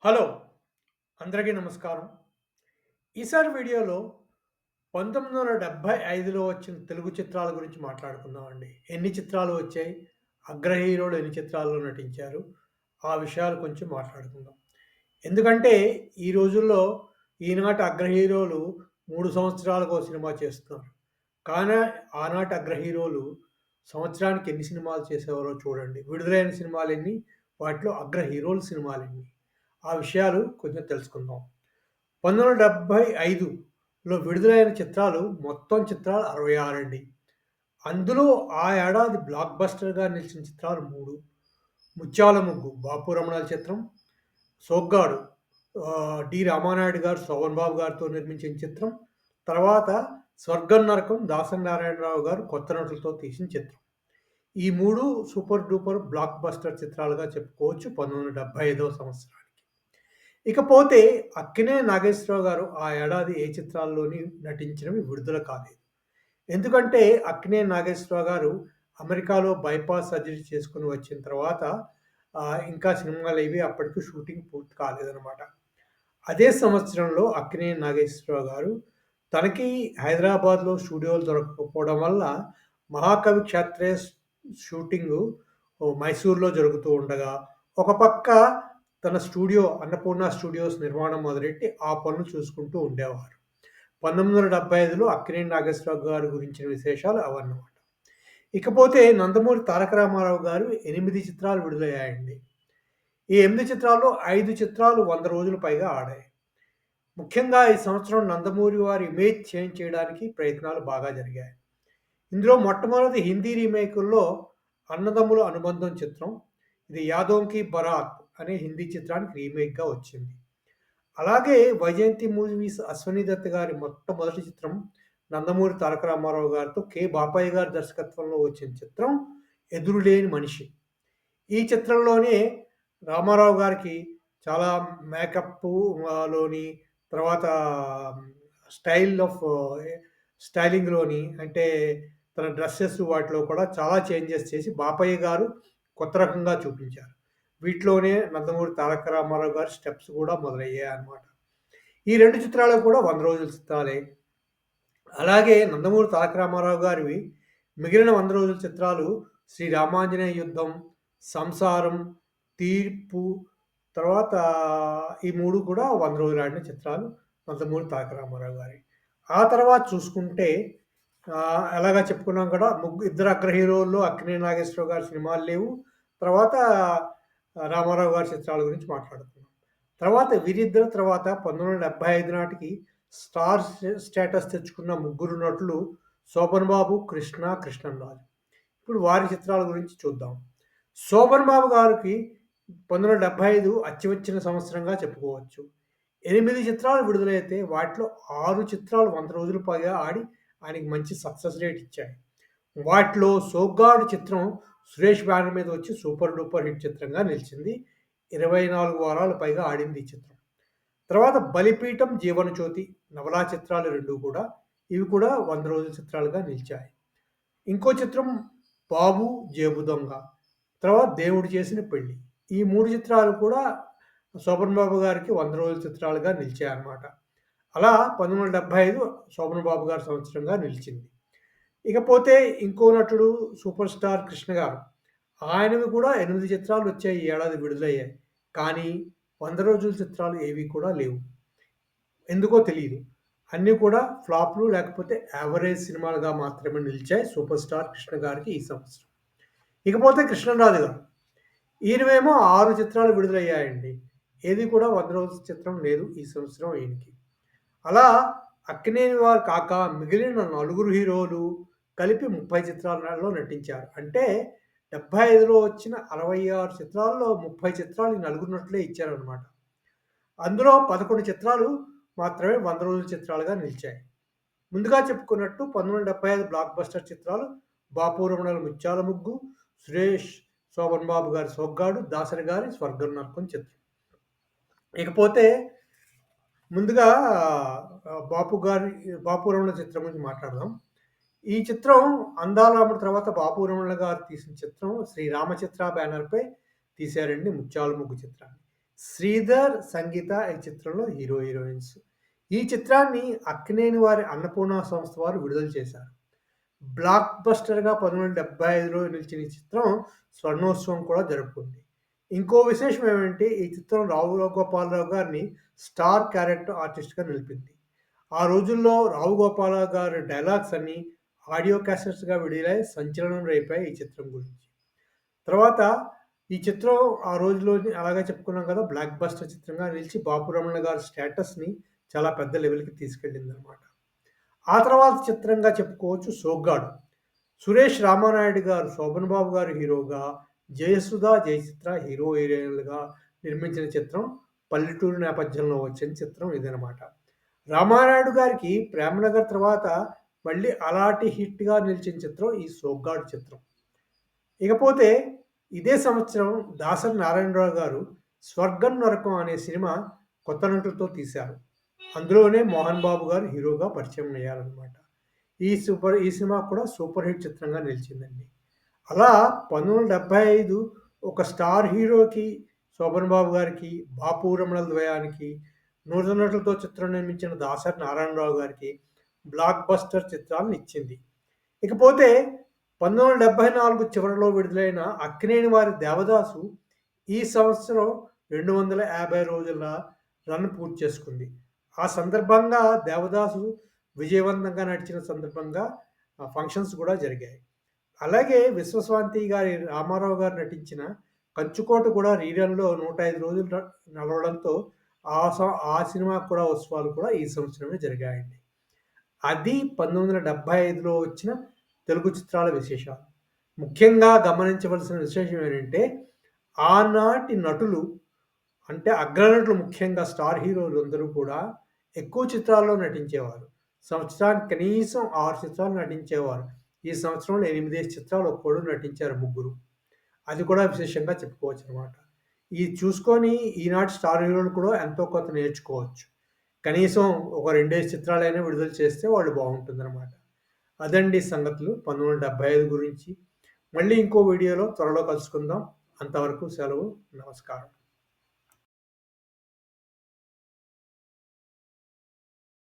Hello! అందరికీ నమస్కారం. ఈసారి వీడియోలో 1975లో వచ్చిన తెలుగు చిత్రాల గురించి మాట్లాడుకుందామండి. ఎన్ని చిత్రాలు వచ్చాయి? అగ్ర హీరోలు ఎన్ని చిత్రాల్లో నటించారు? ఆ విషయాలు కొంచెం మాట్లాడుకుందాం. ఎందుకంటే ఈ రోజుల్లో ఈనాటి అగ్ర హీరోలు 3 సంవత్సరాలకో సినిమా చేస్తున్నారు. కానీ ఆనాటి అగ్ర హీరోలు సంవత్సరానికి ఎన్ని సినిమాలు చేసేవారో చూడండి. విడుదలైన సినిమాలెన్ని? వాటిలో అగ్ర హీరోల సినిమాలెన్ని? ఆ విషయాలు కొంచెం తెలుసుకుందాం. 1975లో విడుదలైన చిత్రాలు మొత్తం చిత్రాలు 66 అండి. అందులో ఆ ఏడాది బ్లాక్ బస్టర్‌గా నిలిచిన చిత్రాలు 3. 'ముత్యాల ముగ్గు' బాపు రమణాల చిత్రం. 'సోగ్గాడు' డి. రామానాయుడు గారు, శోభన్ బాబు గారితో నిర్మించిన చిత్రం. తర్వాత 'స్వర్గం నరకం' దాసరి నారాయణరావు గారు కొత్త నటులతో తీసిన చిత్రం. ఈ 3 సూపర్ డూపర్ బ్లాక్ బస్టర్ చిత్రాలుగా చెప్పుకోవచ్చు 1975 సంవత్సరానికి. ఇకపోతే 'అక్కినేని నాగేశ్వరరావు' గారు ఆ ఏడాది ఏ చిత్రాల్లోని నటించినవి విడుదల కాలేదు. ఎందుకంటే 'అక్కినేని నాగేశ్వరరావు' గారు అమెరికాలో బైపాస్ సర్జరీ చేసుకొని వచ్చిన తర్వాత ఇంకా సినిమాలేవి అప్పటికి షూటింగ్ పూర్తి కాలేదనమాట. అదే సంవత్సరంలో 'అక్కినేని నాగేశ్వరరావు' గారు తనకి హైదరాబాద్‌లో స్టూడియోలు దొరకకపోవడం వల్ల 'మహాకవి క్షాత్రేయ' షూటింగు మైసూర్‌లో జరుగుతూ ఉండగా, ఒక పక్క తన స్టూడియో 'అన్నపూర్ణ స్టూడియోస్' నిర్మాణం మొదలెట్టి ఆ పనులు చూసుకుంటూ ఉండేవారు. 1975లో 'అక్కినేని నాగేశ్వరరావు' గారి గురించిన విశేషాలు అవన్నమాట. ఇకపోతే 'నందమూరి తారక రామారావు' గారు 8 చిత్రాలు విడుదలయ్యాయండి. ఈ 8 చిత్రాల్లో 5 చిత్రాలు 100 రోజులు పైగా ఆడాయి. ముఖ్యంగా ఈ సంవత్సరం నందమూరి వారి ఇమేజ్ చేంజ్ చేయడానికి ప్రయత్నాలు బాగా జరిగాయి. ఇందులో మొట్టమొదటి హిందీ రీమేకుల్లో 'అన్నదమ్ముల అనుబంధం' చిత్రం. ఇది 'యాదోం కి బరాత్' అనే హిందీ చిత్రానికి రీమేక్‌గా వచ్చింది. అలాగే వైజయంతి మూవీస్ అశ్వని దత్ గారి మొట్టమొదటి చిత్రం 'నందమూరి తారక రామారావు' గారితో కె. బాపయ్య గారి దర్శకత్వంలో వచ్చిన చిత్రం 'ఎదురులేని మనిషి'. ఈ చిత్రంలోనే రామారావు గారికి చాలా మేకప్పు లోని తర్వాత స్టైల్ ఆఫ్ స్టైలింగ్‌లోని అంటే తన డ్రెసెస్ వాటిలో కూడా చాలా చేంజెస్ చేసి బాపయ్య గారు కొత్త రకంగా చూపించారు. వీటిలోనే నందమూరి తారక రామారావు గారి స్టెప్స్ కూడా మొదలయ్యాయన్నమాట. ఈ 2 చిత్రాలు కూడా 100 రోజుల చిత్రాలే. అలాగే నందమూరి తారక రామారావు గారివి మిగిలిన 100 రోజుల చిత్రాలు 'శ్రీ రామాంజనేయ యుద్ధం', 'సంసారం', 'తీర్పు' తర్వాత ఈ 3 కూడా 100 రోజులు ఆడిన చిత్రాలు నందమూరి తారక రామారావు గారియి. ఆ తర్వాత చూసుకుంటే ఎలాగా చెప్పుకున్నాం కదా! ఇద్దరు అగ్ర హీరోల్లో అక్కినేని నాగేశ్వరరావు గారి సినిమాలు లేవు. తర్వాత రామారావు గారి చిత్రాల గురించి మాట్లాడుకున్నాం. తర్వాత వీరిద్దరి తర్వాత 1975 నాటికి స్టార్ స్టేటస్ తెచ్చుకున్న ముగ్గురు నటులు శోభన్ బాబు, కృష్ణ, కృష్ణంరాజు. ఇప్పుడు వారి చిత్రాల గురించి చూద్దాం. శోభన్ బాబు గారికి 1975 అచ్చెవచ్చిన సంవత్సరంగా చెప్పుకోవచ్చు. 8 చిత్రాలు విడుదలైతే వాటిలో 6 చిత్రాలు 100 రోజులు పైగా ఆడి ఆయనకి మంచి సక్సెస్ రేట్ ఇచ్చాయి. వాటిలో 'సోగ్గాడు' చిత్రం సురేష్ బ్యానర్ మీద వచ్చి సూపర్ డూపర్ హిట్ చిత్రంగా నిలిచింది. 24 వారాలు పైగా ఆడింది ఈ చిత్రం. తర్వాత 'బలిపీఠం', 'జీవనజ్యోతి' నవలా చిత్రాలు 2 కూడా. ఇవి కూడా 100 రోజుల చిత్రాలుగా నిలిచాయి. ఇంకో చిత్రం 'బాబు జేబు దొంగ', తర్వాత 'దేవుడు చేసిన పెళ్లి'. ఈ 3 చిత్రాలు కూడా శోభన్ బాబు గారికి 100 రోజుల చిత్రాలుగా నిలిచాయన్నమాట. అలా 1975 శోభన్ బాబు గారి సంవత్సరంగా నిలిచింది. ఇకపోతే ఇంకో నటుడు సూపర్ స్టార్ కృష్ణ గారు. ఆయనవి కూడా 8 చిత్రాలు వచ్చాయి. ఈ ఏడాది విడుదలయ్యాయి. కానీ 100 రోజుల చిత్రాలు ఏవి కూడా లేవు. ఎందుకో తెలీదు. అన్నీ కూడా ఫ్లాప్‌లు లేకపోతే యావరేజ్ సినిమాలుగా మాత్రమే నిలిచాయి సూపర్ స్టార్ కృష్ణ గారికి ఈ సంవత్సరం. ఇకపోతే కృష్ణంరాజు గారు. ఈయనవేమో 6 చిత్రాలు విడుదలయ్యాయండి. ఏది కూడా 100 రోజుల చిత్రం లేదు ఈ సంవత్సరం ఈయనకి. అలా అక్కినేని వారు కాక మిగిలిన నలుగురు హీరోలు కలిపి 30 చిత్రాలలో నటించారు. అంటే 75లో వచ్చిన 66 చిత్రాల్లో 30 చిత్రాలు ఈ నలుగురు నటులే ఇచ్చారనమాట. అందులో 11 చిత్రాలు మాత్రమే 100 రోజుల చిత్రాలుగా నిలిచాయి. ముందుగా చెప్పుకున్నట్టు 1975 బ్లాక్ బస్టర్ చిత్రాలు 'బాపు రమణల ముత్యాల ముగ్గు', సురేష్, శోభన్ బాబు గారి 'సోగ్గాడు', దాసరి గారి 'స్వర్గం నరకం' చిత్రం. ఇకపోతే ముందుగా 'బాపు రమణ' చిత్రం గురించి మాట్లాడదాం. ఈ చిత్రం 'అందాల రాముడు' తర్వాత 'బాపు రమణ' గారు తీసిన చిత్రం 'శ్రీ రామచిత్ర' బ్యానర్‌పై తీశారండి 'ముత్యాల ముగ్గు' చిత్రాన్ని. శ్రీధర్, సంగీత ఈ చిత్రంలో హీరో, హీరోయిన్స్. ఈ చిత్రాన్ని అక్కినేని వారి అన్నపూర్ణ సంస్థ వారు విడుదల చేశారు. బ్లాక్ బస్టర్‌గా 1975లో నిలిచిన ఈ చిత్రం స్వర్ణోత్సవం కూడా జరుపుకుంది. ఇంకో విశేషం ఏమంటే ఈ చిత్రం రావు గోపాలరావు గారిని స్టార్ క్యారెక్టర్ ఆర్టిస్ట్‌గా నిలిపింది. ఆ రోజుల్లో రావు గోపాలరావు గారి డైలాగ్స్ అన్నీ ఆడియో క్యాసెట్స్‌గా విడుదలై సంచలనం రేపాయి ఈ చిత్రం గురించి. తర్వాత ఈ చిత్రం ఆ రోజుల్లోని అలాగే చెప్పుకున్నాం కదా! బ్లాక్ బస్టర్ చిత్రంగా నిలిచి బాపు రమణ గారి స్టేటస్‌ని చాలా పెద్ద లెవెల్‌కి తీసుకెళ్ళిందనమాట. ఆ తర్వాత చిత్రంగా చెప్పుకోవచ్చు 'సోగ్గాడు'. సురేష్ రామానాయుడు గారు, శోభన్ బాబు గారు హీరోగా, జయసుధ, జయచిత్ర హీరో, హీరోయిన్‌లుగా నిర్మించిన చిత్రం. పల్లెటూరు నేపథ్యంలో వచ్చిన చిత్రం ఇదనమాట. రామానాయుడు గారికి 'ప్రేమనగర్' తర్వాత మళ్ళీ అలాంటి హిట్‌గా నిలిచిన చిత్రం ఈ 'సోగ్గాడు' చిత్రం. ఇకపోతే ఇదే సంవత్సరం దాసరి నారాయణరావు గారు 'స్వర్గం నరకం' అనే సినిమా కొత్త నటులతో తీశారు. అందులోనే మోహన్ బాబు గారు హీరోగా పరిచయం అయ్యారనమాట. ఈ సినిమా కూడా సూపర్ హిట్ చిత్రంగా నిలిచిందండి. అలా 1975 ఒక స్టార్ హీరోకి, శోభన్ బాబు గారికి, బాపు రమణల ద్వయానికి, నూతన నటులతో చిత్రం నిర్మించిన దాసరి నారాయణరావు గారికి బ్లాక్ బస్టర్ చిత్రాలను ఇచ్చింది. ఇకపోతే 1974 చివరలో విడుదలైన అక్కినేని వారి 'దేవదాసు' ఈ సంవత్సరం 250 రోజుల రన్ పూర్తి చేసుకుంది. ఆ సందర్భంగా 'దేవదాసు' విజయవంతంగా నడిచిన సందర్భంగా ఫంక్షన్స్ కూడా జరిగాయి. అలాగే విశ్వశాంతి గారి రామారావు గారు నటించిన 'కంచుకోట' కూడా రీరన్‌లో 105 రోజులు నడవడంతో ఆ సినిమాకి కూడా ఉత్సవాలు కూడా ఈ సంవత్సరమే జరిగాయండి. అది 1975లో వచ్చిన తెలుగు చిత్రాల విశేషాలు. ముఖ్యంగా గమనించవలసిన విశేషం ఏంటంటే, ఆనాటి నటులు అంటే అగ్రనటులు ముఖ్యంగా స్టార్ హీరోలందరూ కూడా ఎక్కువ చిత్రాల్లో నటించేవారు. సంవత్సరానికి కనీసం 6 చిత్రాలు నటించేవారు. ఈ సంవత్సరంలో 8 చిత్రాలు ఒక్కోళ్ళు నటించారు ముగ్గురు. అది కూడా విశేషంగా చెప్పుకోవచ్చనమాట. ఇది చూసుకొని ఈనాటి స్టార్ హీరోలు కూడా ఎంతో కొంత నేర్చుకోవచ్చు. కనీసం ఒక 2 చిత్రాలైనా విడుదల చేస్తే వాళ్ళు బావుంటుందనమాట. అదండి సంగతులు 1975 గురించి. మళ్ళీ ఇంకో వీడియోలో త్వరలో కలుసుకుందాం. అంతవరకు సెలవు. నమస్కారం.